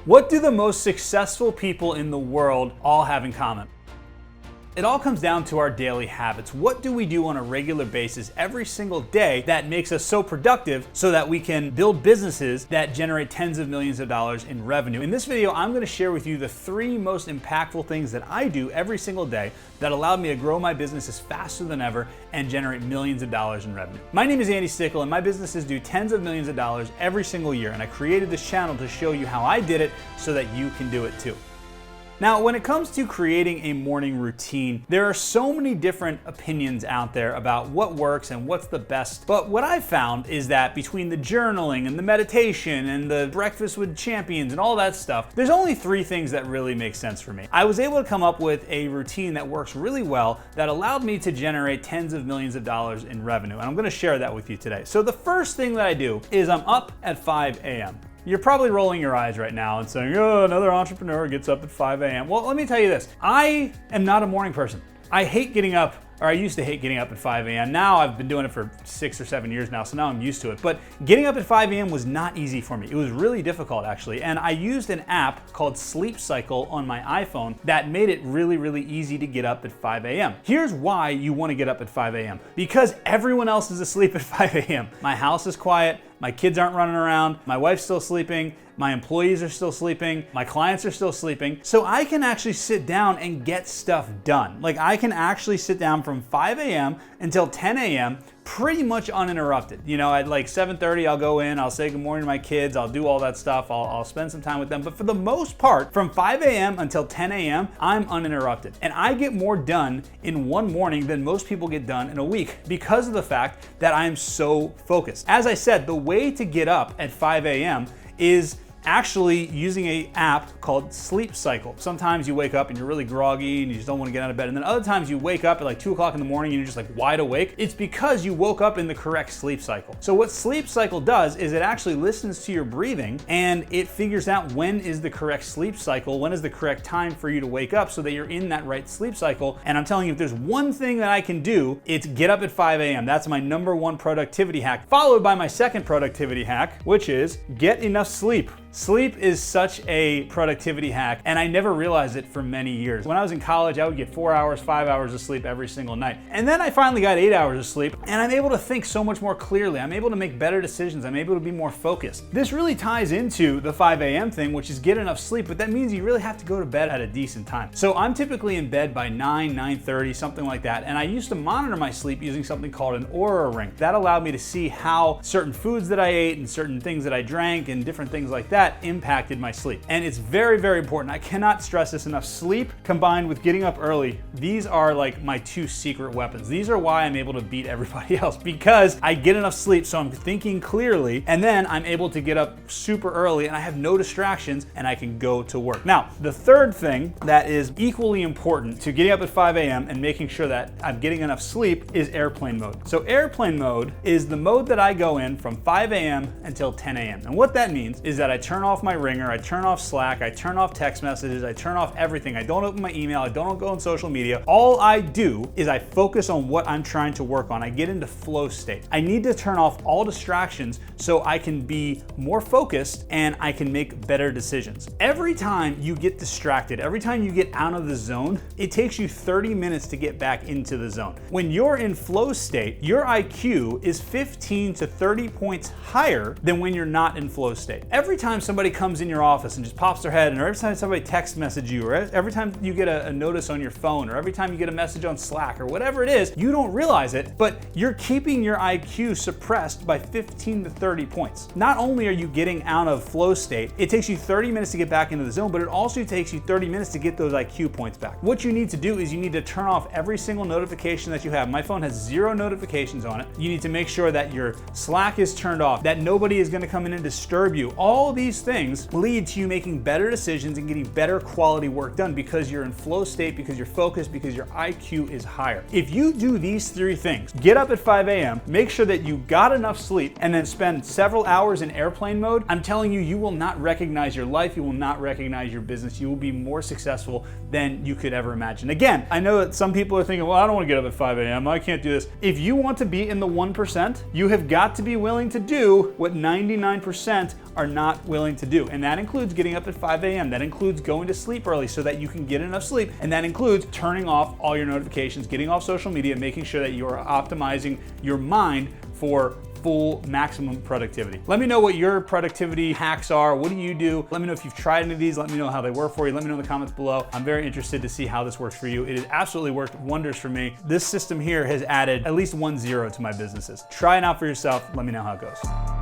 What do the most successful people in the world all have in common? It all comes down to our daily habits. What do we do on a regular basis every single day that makes us so productive so that we can build businesses that generate tens of millions of dollars in revenue? In this video, I'm going to share with you the 3 most impactful things that I do every single day that allowed me to grow my businesses faster than ever and generate millions of dollars in revenue. My name is Andy Stickle, and my businesses do tens of millions of dollars every single year, and I created this channel to show you how I did it so that you can do it too. Now, when it comes to creating a morning routine, there are so many different opinions out there about what works and what's the best. But what I've found is that between the journaling and the meditation and the breakfast with champions and all that stuff, there's only 3 things that really make sense for me. I was able to come up with a routine that works really well that allowed me to generate tens of millions of dollars in revenue. And I'm gonna share that with you today. So the first thing that I do is I'm up at 5 a.m. You're probably rolling your eyes right now and saying, oh, another entrepreneur gets up at 5 a.m. Well, let me tell you this. I am not a morning person. I hate getting up, or I used to hate getting up at 5 a.m. Now I've been doing it for 6 or 7 years now, so now I'm used to it. But getting up at 5 a.m. was not easy for me. It was really difficult, actually. And I used an app called Sleep Cycle on my iPhone that made it really, really easy to get up at 5 a.m. Here's why you want to get up at 5 a.m. Because everyone else is asleep at 5 a.m. My house is quiet. My kids aren't running around. My wife's still sleeping. My employees are still sleeping. My clients are still sleeping. So I can actually sit down and get stuff done. Like, I can actually sit down from 5 a.m. until 10 a.m. pretty much uninterrupted. You know, at like 7:30, I'll go in, I'll say good morning to my kids, I'll do all that stuff, I'll spend some time with them. But for the most part, from 5 a.m. until 10 a.m., I'm uninterrupted. And I get more done in one morning than most people get done in a week because of the fact that I'm so focused. As I said, the way to get up at 5 a.m. is actually using an app called Sleep Cycle. Sometimes you wake up and you're really groggy and you just don't want to get out of bed. And then other times you wake up at like 2 o'clock in the morning and you're just like wide awake. It's because you woke up in the correct sleep cycle. So what Sleep Cycle does is it actually listens to your breathing and it figures out when is the correct sleep cycle, when is the correct time for you to wake up so that you're in that right sleep cycle. And I'm telling you, if there's one thing that I can do, it's get up at 5 a.m. That's my #1 productivity hack, followed by my second productivity hack, which is get enough sleep. Sleep is such a productivity hack, and I never realized it for many years. When I was in college, I would get 4 hours, 5 hours of sleep every single night. And then I finally got 8 hours of sleep, and I'm able to think so much more clearly. I'm able to make better decisions. I'm able to be more focused. This really ties into the 5 a.m. thing, which is get enough sleep, but that means you really have to go to bed at a decent time. So I'm typically in bed by 9:30, something like that, and I used to monitor my sleep using something called an Oura ring. That allowed me to see how certain foods that I ate and certain things that I drank and different things like that impacted my sleep. And it's very, very important. I cannot stress this enough. Sleep combined with getting up early, these are like my 2 secret weapons. These are why I'm able to beat everybody else, because I get enough sleep, so I'm thinking clearly, and then I'm able to get up super early and I have no distractions and I can go to work. Now, the third thing that is equally important to getting up at 5 a.m. and making sure that I'm getting enough sleep is airplane mode. So airplane mode is the mode that I go in from 5 a.m. until 10 a.m. And what that means is that I turn off my ringer, I turn off Slack, I turn off text messages, I turn off everything. I don't open my email, I don't go on social media. All I do is I focus on what I'm trying to work on. I get into flow state. I need to turn off all distractions so I can be more focused and I can make better decisions. Every time you get distracted, every time you get out of the zone, it takes you 30 minutes to get back into the zone. When you're in flow state, your IQ is 15 to 30 points higher than when you're not in flow state. Every time somebody comes in your office and just pops their head, and every time somebody text messages you, or every time you get a notice on your phone, or every time you get a message on Slack, or whatever it is, you don't realize it, but you're keeping your IQ suppressed by 15 to 30 points. Not only are you getting out of flow state, it takes you 30 minutes to get back into the zone, but it also takes you 30 minutes to get those IQ points back. What you need to do is you need to turn off every single notification that you have. My phone has 0 notifications on it. You need to make sure that your Slack is turned off, that nobody is going to come in and disturb you. All these things lead to you making better decisions and getting better quality work done because you're in flow state, because you're focused, because your IQ is higher. If you do these 3 things, get up at 5 a.m., make sure that you got enough sleep, and then spend several hours in airplane mode, I'm telling you, you will not recognize your life, you will not recognize your business, you will be more successful than you could ever imagine. Again, I know that some people are thinking, well, I don't want to get up at 5 a.m., I can't do this. If you want to be in the 1%, you have got to be willing to do what 99% are not willing to do. And that includes getting up at 5 a.m. That includes going to sleep early so that you can get enough sleep. And that includes turning off all your notifications, getting off social media, making sure that you are optimizing your mind for full maximum productivity. Let me know what your productivity hacks are. What do you do? Let me know if you've tried any of these. Let me know how they work for you. Let me know in the comments below. I'm very interested to see how this works for you. It has absolutely worked wonders for me. This system here has added at least 1 0 to my businesses. Try it out for yourself. Let me know how it goes.